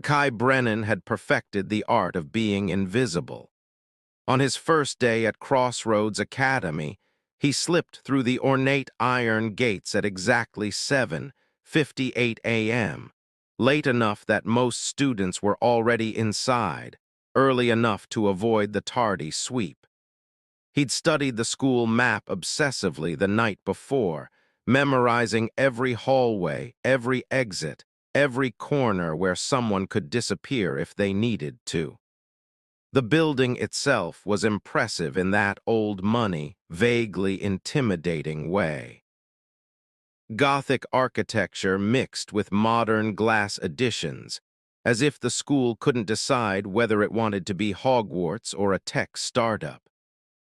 Kai Brennan had perfected the art of being invisible. On his first day at Crossroads Academy, he slipped through the ornate iron gates at exactly 7:58 a.m., late enough that most students were already inside, early enough to avoid the tardy sweep. He'd studied the school map obsessively the night before, memorizing every hallway, every exit, every corner where someone could disappear if they needed to. The building itself was impressive in that old money, vaguely intimidating way. Gothic architecture mixed with modern glass additions, as if the school couldn't decide whether it wanted to be Hogwarts or a tech startup.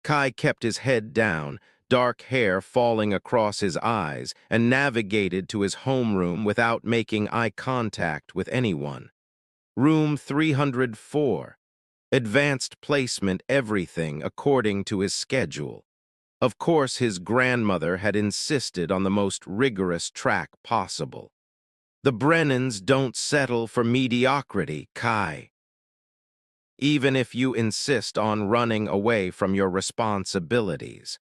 Kai kept his head down, dark hair falling across his eyes, and navigated to his homeroom without making eye contact with anyone. Room 304. Advanced placement everything according to his schedule. Of course, his grandmother had insisted on the most rigorous track possible. The Brennans don't settle for mediocrity, Kai. Even if you insist on running away from your responsibilities.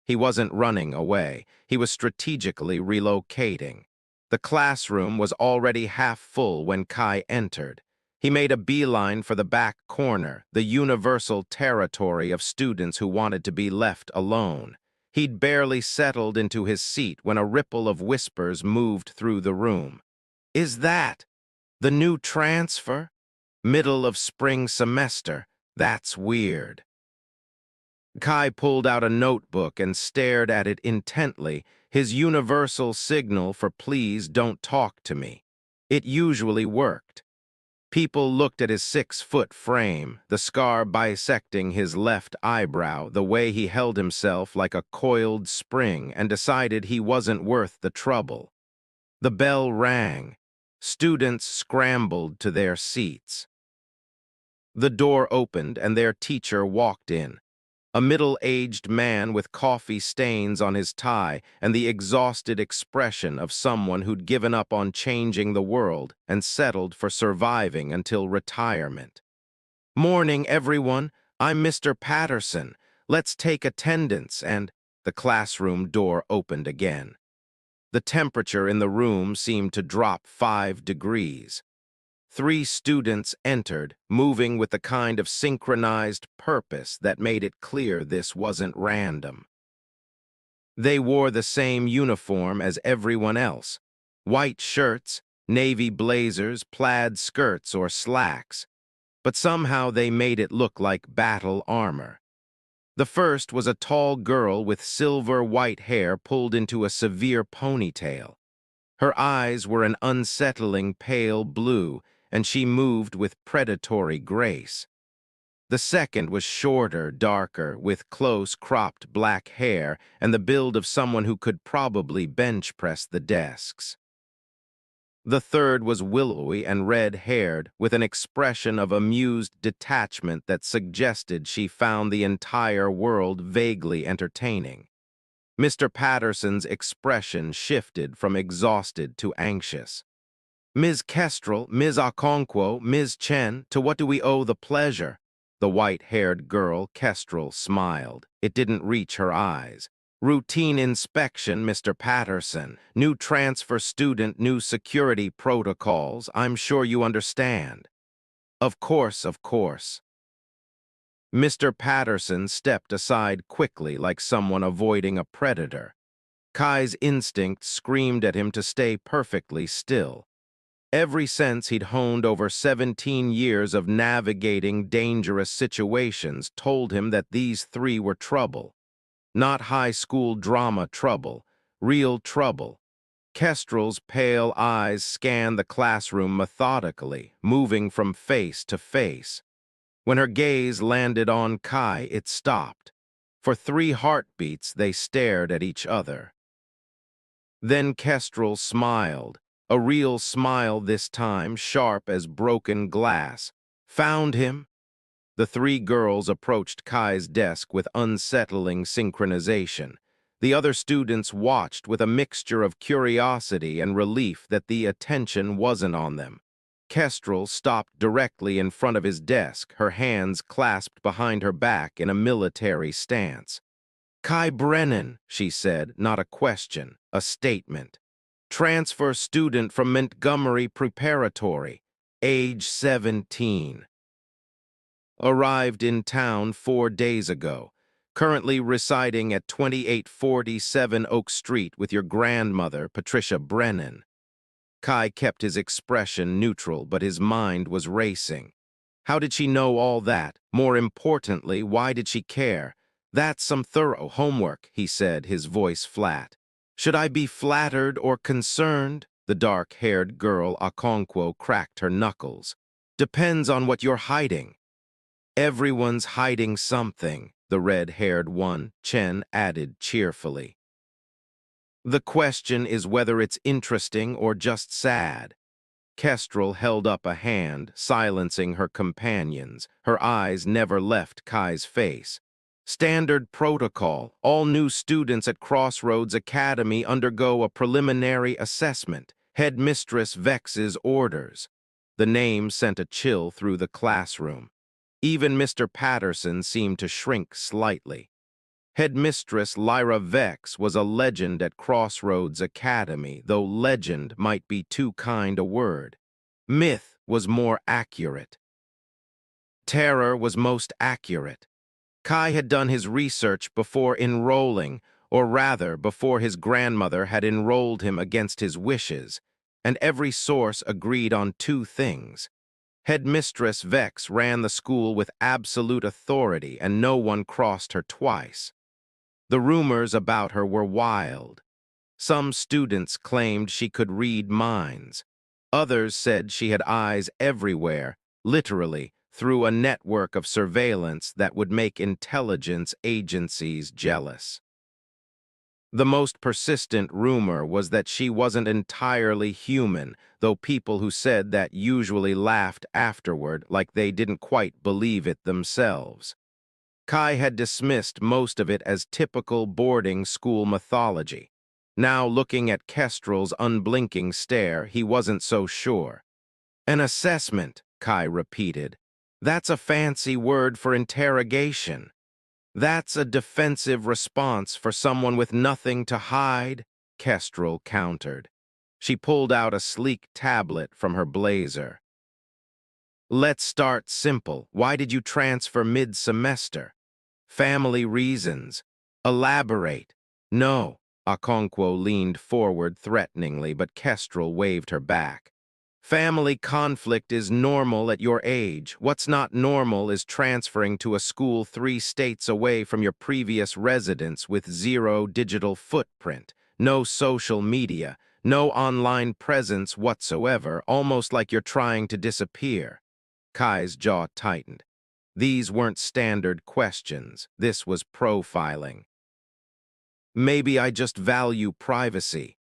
He wasn't running away, he was strategically relocating. The classroom was already half full when Kai entered. He made a beeline for the back corner, the universal territory of students who wanted to be left alone. He'd barely settled into his seat when a ripple of whispers moved through the room. "Is that the new transfer? Middle of spring semester. That's weird." Kai pulled out a notebook and stared at it intently, his universal signal for "please don't talk to me." It usually worked. People looked at his 6-foot frame, the scar bisecting his left eyebrow, the way he held himself like a coiled spring, and decided he wasn't worth the trouble. The bell rang. Students scrambled to their seats. The door opened and their teacher walked in. A middle-aged man with coffee stains on his tie and the exhausted expression of someone who'd given up on changing the world and settled for surviving until retirement. "Morning, everyone. I'm Mr. Patterson. Let's take attendance," and the classroom door opened again. The temperature in the room seemed to drop 5 degrees. 3 students entered, moving with the kind of synchronized purpose that made it clear this wasn't random. They wore the same uniform as everyone else: white shirts, navy blazers, plaid skirts, or slacks. But somehow they made it look like battle armor. The first was a tall girl with silver-white hair pulled into a severe ponytail. Her eyes were an unsettling pale blue, and she moved with predatory grace. The second was shorter, darker, with close-cropped black hair and the build of someone who could probably bench-press the desks. The third was willowy and red-haired, with an expression of amused detachment that suggested she found the entire world vaguely entertaining. Mr. Patterson's expression shifted from exhausted to anxious. "Ms. Kestrel, Ms. Okonkwo, Ms. Chen, to what do we owe the pleasure?" The white-haired girl, Kestrel, smiled. It didn't reach her eyes. "Routine inspection, Mr. Patterson. New transfer student, new security protocols. I'm sure you understand." Of course, of course." Mr. Patterson stepped aside quickly like someone avoiding a predator. Kai's instinct screamed at him to stay perfectly still. Every sense he'd honed over 17 years of navigating dangerous situations told him that these 3 were trouble. Not high school drama trouble, real trouble. Kestrel's pale eyes scanned the classroom methodically, moving from face to face. When her gaze landed on Kai, it stopped. For 3 heartbeats, they stared at each other. Then Kestrel smiled, a real smile this time, sharp as broken glass. "Found him?" The 3 girls approached Kai's desk with unsettling synchronization. The other students watched with a mixture of curiosity and relief that the attention wasn't on them. Kestrel stopped directly in front of his desk, her hands clasped behind her back in a military stance. Kai Brennan, she said, not a question, a statement. Transfer student from Montgomery Preparatory, age 17. Arrived in town 4 days ago. Currently residing at 2847 Oak Street with your grandmother, Patricia Brennan. Kai kept his expression neutral, but his mind was racing. How did she know all that? More importantly, why did she care? That's some thorough homework, he said, his voice flat. Should I be flattered or concerned? The dark-haired girl, Okonkwo, cracked her knuckles. Depends on what you're hiding. Everyone's hiding something, the red-haired one, Chen added cheerfully. The question is whether it's interesting or just sad. Kestrel held up a hand, silencing her companions. Her eyes never left Kai's face. Standard protocol. All new students at Crossroads Academy undergo a preliminary assessment. Headmistress Vex's orders. The name sent a chill through the classroom. Even Mr. Patterson seemed to shrink slightly. Headmistress Lyra Vex was a legend at Crossroads Academy, though legend might be too kind a word. Myth was more accurate. Terror was most accurate. Kai had done his research before enrolling, or rather, before his grandmother had enrolled him against his wishes, and every source agreed on two things. Headmistress Vex ran the school with absolute authority, and no one crossed her twice. The rumors about her were wild. Some students claimed she could read minds. Others said she had eyes everywhere, literally, through a network of surveillance that would make intelligence agencies jealous. The most persistent rumor was that she wasn't entirely human, though people who said that usually laughed afterward like they didn't quite believe it themselves. Kai had dismissed most of it as typical boarding school mythology. Now, looking at Kestrel's unblinking stare, he wasn't so sure. An assessment, Kai repeated. That's a fancy word for interrogation. That's a defensive response for someone with nothing to hide, Kestrel countered. She pulled out a sleek tablet from her blazer. Let's start simple. Why did you transfer mid-semester? Family reasons. Elaborate. No. Okonkwo leaned forward threateningly, but Kestrel waved her back. Family conflict is normal at your age. What's not normal is transferring to a school 3 states away from your previous residence with zero digital footprint, no social media, no online presence whatsoever, almost like you're trying to disappear. Kai's jaw tightened. These weren't standard questions. This was profiling. Maybe I just value privacy.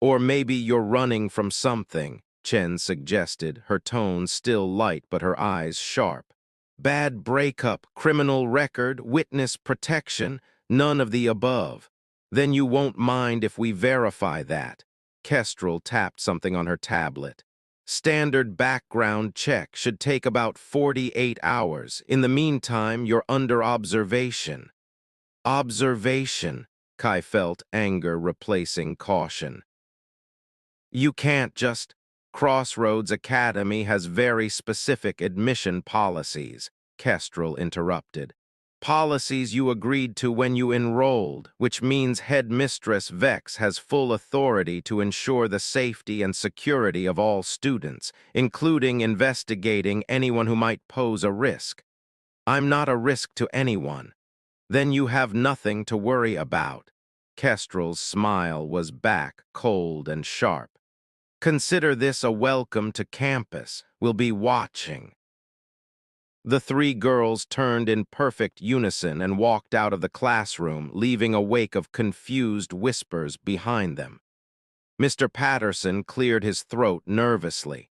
Or maybe you're running from something, Chen suggested, her tone still light but her eyes sharp. Bad breakup, criminal record, witness protection, none of the above. Then you won't mind if we verify that. Kestrel tapped something on her tablet. Standard background check should take about 48 hours. In the meantime, you're under observation. Observation, Kai felt anger replacing caution. You can't just... Crossroads Academy has very specific admission policies, Kestrel interrupted. Policies you agreed to when you enrolled, which means Headmistress Vex has full authority to ensure the safety and security of all students, including investigating anyone who might pose a risk. I'm not a risk to anyone. Then you have nothing to worry about. Kestrel's smile was back, cold and sharp. Consider this a welcome to campus. We'll be watching. The 3 girls turned in perfect unison and walked out of the classroom, leaving a wake of confused whispers behind them. Mr. Patterson cleared his throat nervously.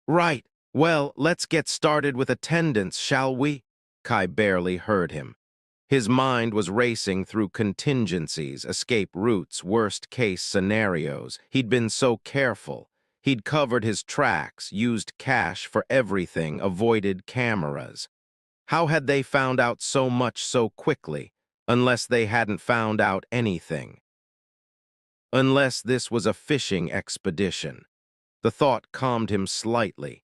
Right, well, let's get started with attendance, shall we? Kai barely heard him. His mind was racing through contingencies, escape routes, worst-case scenarios. He'd been so careful. He'd covered his tracks, used cash for everything, avoided cameras. How had they found out so much so quickly, unless they hadn't found out anything? Unless this was a fishing expedition. The thought calmed him slightly.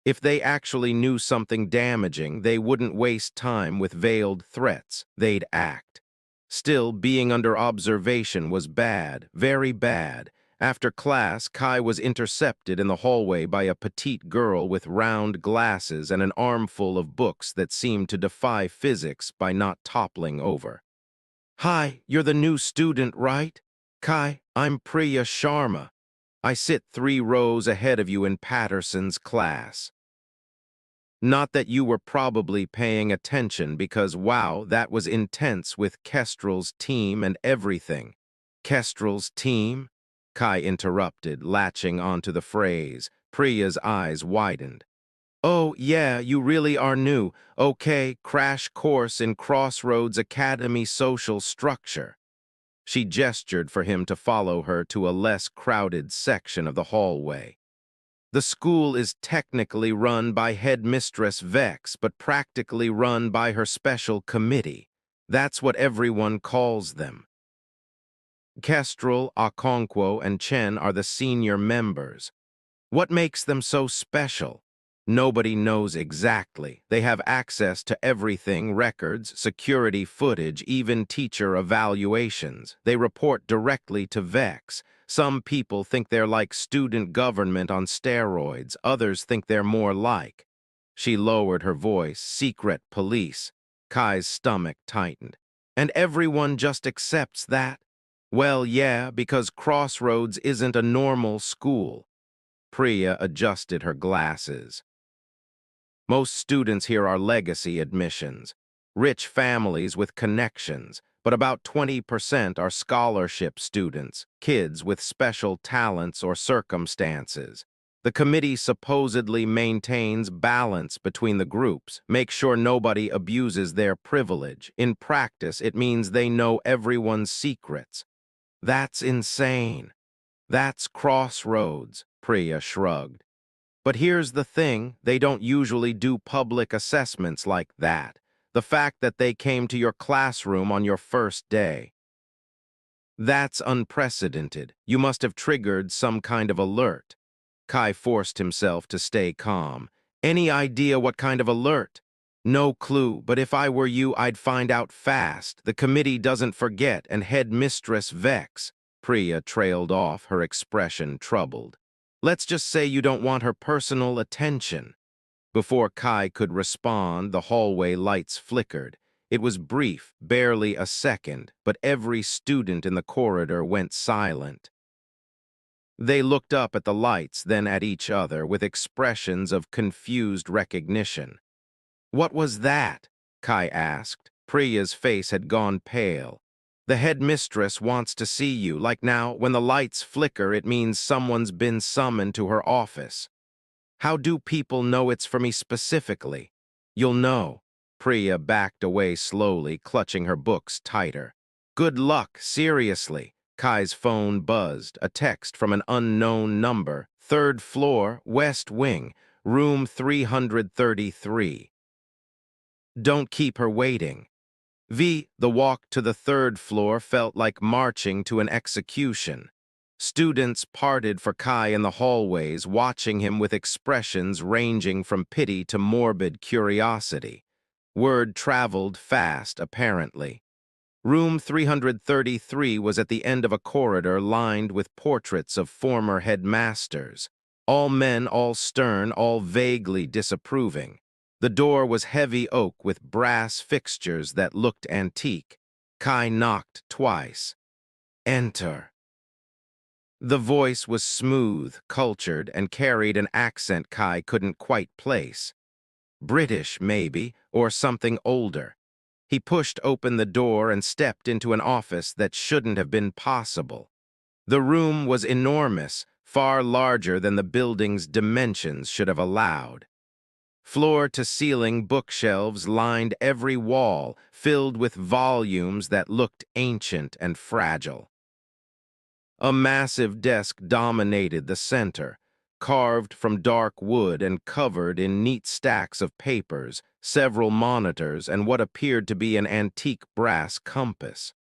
If they actually knew something damaging, they wouldn't waste time with veiled threats. They'd act. Still, being under observation was bad, very bad. After class, Kai was intercepted in the hallway by a petite girl with round glasses and an armful of books that seemed to defy physics by not toppling over. "Hi, you're the new student, right? Kai, I'm Priya Sharma. I sit 3 rows ahead of you in Patterson's class." Not that you were probably paying attention because, wow, that was intense with Kestrel's team and everything. Kestrel's team? Kai interrupted, latching onto the phrase. Priya's eyes widened. "Oh, yeah, you really are new. Okay, crash course in Crossroads Academy social structure." She gestured for him to follow her to a less crowded section of the hallway. "The school is technically run by Headmistress Vex, but practically run by her special committee. That's what everyone calls them. Kestrel, Okonkwo, and Chen are the senior members. What makes them so special? Nobody knows exactly. They have access to everything: records, security footage, even teacher evaluations. They report directly to Vex. Some people think they're like student government on steroids. Others think they're more like—" She lowered her voice. "Secret police." Kai's stomach tightened. "And everyone just accepts that?" "Well, yeah, because Crossroads isn't a normal school." Priya adjusted her glasses. "Most students here are legacy admissions, rich families with connections, but about 20% are scholarship students, kids with special talents or circumstances. The committee supposedly maintains balance between the groups, makes sure nobody abuses their privilege. In practice, it means they know everyone's secrets." "That's insane." "That's Crossroads," Priya shrugged. "But here's the thing, they don't usually do public assessments like that. The fact that they came to your classroom on your first day, that's unprecedented. You must have triggered some kind of alert." Kai forced himself to stay calm. "Any idea what kind of alert?" "No clue, but if I were you, I'd find out fast. The committee doesn't forget, and Headmistress Vex." Priya trailed off, her expression troubled. "Let's just say you don't want her personal attention." Before Kai could respond, the hallway lights flickered. It was brief, barely a second, but every student in the corridor went silent. They looked up at the lights, then at each other, with expressions of confused recognition. "What was that?" Kai asked. Priya's face had gone pale. "The headmistress wants to see you. Like now, when the lights flicker, it means someone's been summoned to her office." "How do people know it's for me specifically?" "You'll know." Priya backed away slowly, clutching her books tighter. "Good luck, seriously." Kai's phone buzzed, a text from an unknown number. "Third floor, West Wing, room 333. Don't keep her waiting." The walk to the third floor felt like marching to an execution. Students parted for Kai in the hallways, watching him with expressions ranging from pity to morbid curiosity. Word traveled fast, apparently. Room 333 was at the end of a corridor lined with portraits of former headmasters. All men, all stern, all vaguely disapproving. The door was heavy oak with brass fixtures that looked antique. Kai knocked twice. "Enter." The voice was smooth, cultured, and carried an accent Kai couldn't quite place. British, maybe, or something older. He pushed open the door and stepped into an office that shouldn't have been possible. The room was enormous, far larger than the building's dimensions should have allowed. Floor-to-ceiling bookshelves lined every wall, filled with volumes that looked ancient and fragile. A massive desk dominated the center. carved from dark wood and covered in neat stacks of papers, several monitors, and what appeared to be an antique brass compass.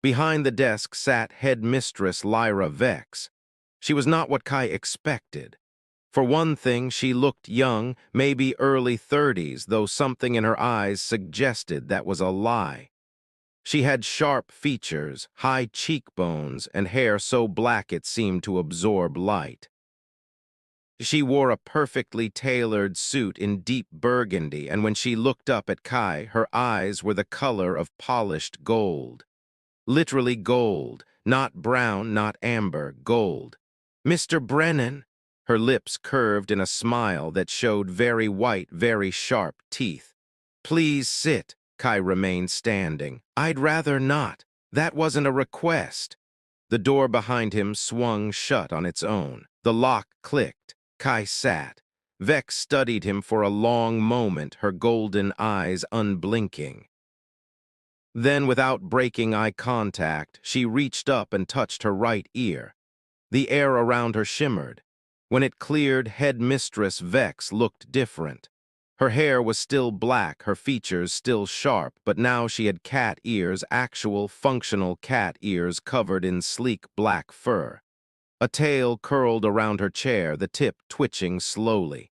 Behind the desk sat Headmistress Lyra Vex. She was not what Kai expected. For one thing, she looked young, maybe early 30s, though something in her eyes suggested that was a lie. She had sharp features, high cheekbones, and hair so black it seemed to absorb light. She wore a perfectly tailored suit in deep burgundy, and when she looked up at Kai, her eyes were the color of polished gold. Literally gold, not brown, not amber, gold. "Mr. Brennan," her lips curved in a smile that showed very white, very sharp teeth. "Please sit." Kai remained standing. "I'd rather not. That wasn't a request." The door behind him swung shut on its own. The lock clicked. Kai sat. Vex studied him for a long moment, her golden eyes unblinking. Then, without breaking eye contact, she reached up and touched her right ear. The air around her shimmered. When it cleared, Headmistress Vex looked different. Her hair was still black, her features still sharp, but now she had cat ears, actual functional cat ears covered in sleek black fur. A tail curled around her chair, the tip twitching slowly.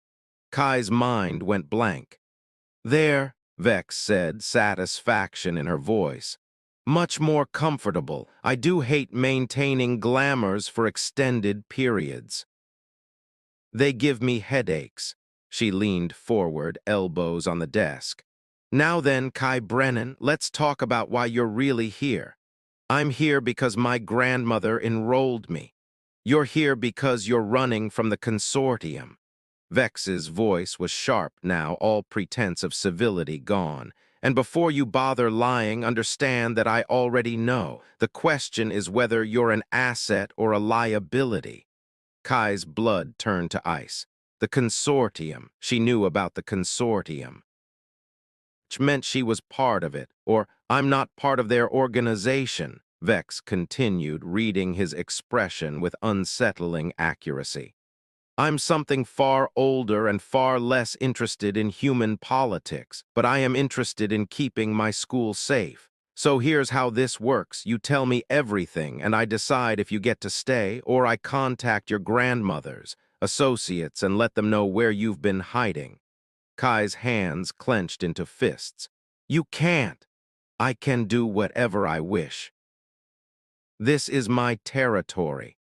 Kai's mind went blank. "There," Vex said, satisfaction in her voice. "Much more comfortable. I do hate maintaining glamours for extended periods. They give me headaches." She leaned forward, elbows on the desk. "Now then, Kai Brennan, let's talk about why you're really here. I'm here because my grandmother enrolled me. You're here because you're running from the consortium." Vex's voice was sharp now, all pretense of civility gone. "And before you bother lying, understand that I already know. The question is whether you're an asset or a liability." Kai's blood turned to ice. The consortium. She knew about the consortium, which meant she was part of it, or "I'm not part of their organization," Vex continued, reading his expression with unsettling accuracy. "I'm something far older and far less interested in human politics, but I am interested in keeping my school safe. So here's how this works. You tell me everything, and I decide if you get to stay, or I contact your grandmothers, associates, and let them know where you've been hiding." Kai's hands clenched into fists. "You can't. I can do whatever I wish. This is my territory."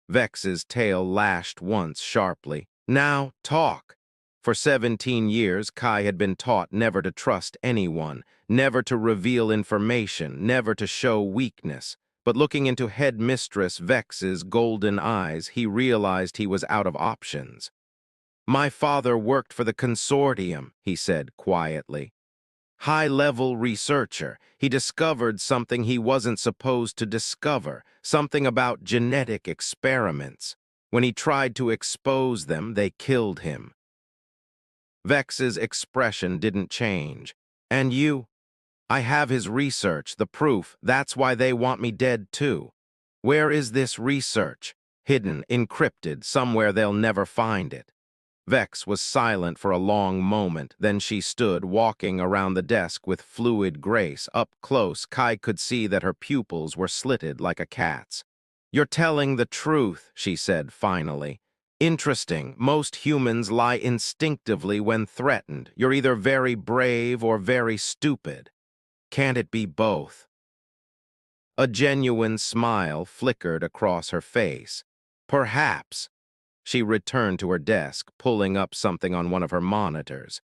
Vex's tail lashed once sharply. "Now, talk." For 17 years, Kai had been taught never to trust anyone, never to reveal information, never to show weakness. But looking into Headmistress Vex's golden eyes, he realized he was out of options. "My father worked for the consortium," he said quietly. "High-level researcher. He discovered something he wasn't supposed to discover, something about genetic experiments. When he tried to expose them, they killed him." Vex's expression didn't change. "And you?" "I have his research, the proof. That's why they want me dead too." "Where is this research?" "Hidden, encrypted, somewhere they'll never find it." Vex was silent for a long moment, then she stood, walking around the desk with fluid grace. Up close, Kai could see that her pupils were slitted like a cat's. "You're telling the truth," she said finally. "Interesting. Most humans lie instinctively when threatened. You're either very brave or very stupid. Can't it be both?" A genuine smile flickered across her face. "Perhaps." She returned to her desk, pulling up something on one of her monitors.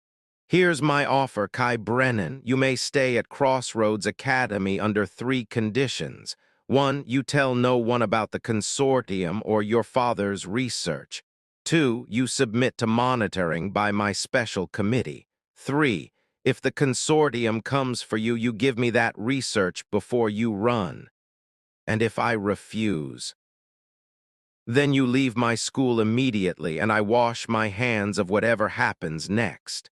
"Here's my offer, Kai Brennan. You may stay at Crossroads Academy under 3 conditions. 1, you tell no one about the consortium or your father's research. 2, you submit to monitoring by my special committee. 3, if the consortium comes for you, you give me that research before you run. And if I refuse, then you leave my school immediately and I wash my hands of whatever happens next."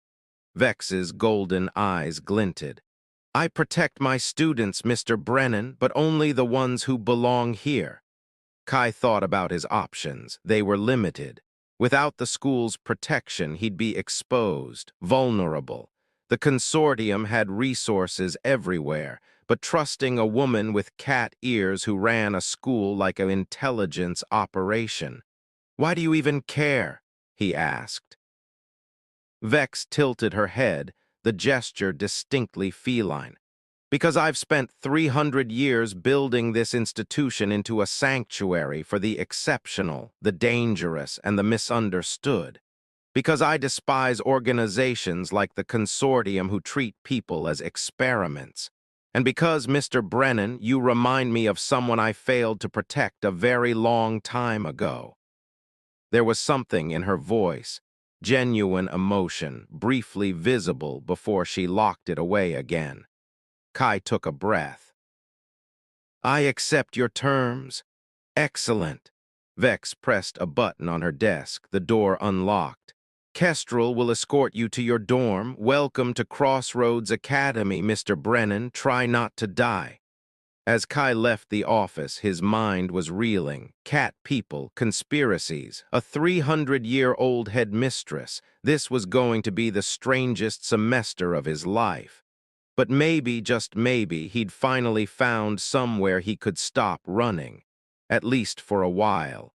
Vex's golden eyes glinted. "I protect my students, Mr. Brennan, but only the ones who belong here." Kai thought about his options. They were limited. Without the school's protection, he'd be exposed, vulnerable. The consortium had resources everywhere, but trusting a woman with cat ears who ran a school like an intelligence operation. "Why do you even care?" he asked. Vex tilted her head, the gesture distinctly feline. "Because I've spent 300 years building this institution into a sanctuary for the exceptional, the dangerous, and the misunderstood. Because I despise organizations like the consortium who treat people as experiments. And because, Mr. Brennan, you remind me of someone I failed to protect a very long time ago." There was something in her voice, genuine emotion, briefly visible before she locked it away again. Kai took a breath. "I accept your terms." "Excellent." Vex pressed a button on her desk. The door unlocked. "Kestrel will escort you to your dorm. Welcome to Crossroads Academy, Mr. Brennan. Try not to die." As Kai left the office, his mind was reeling. Cat people, conspiracies, a 300-year-old headmistress. This was going to be the strangest semester of his life. But maybe, just maybe, he'd finally found somewhere he could stop running, at least for a while.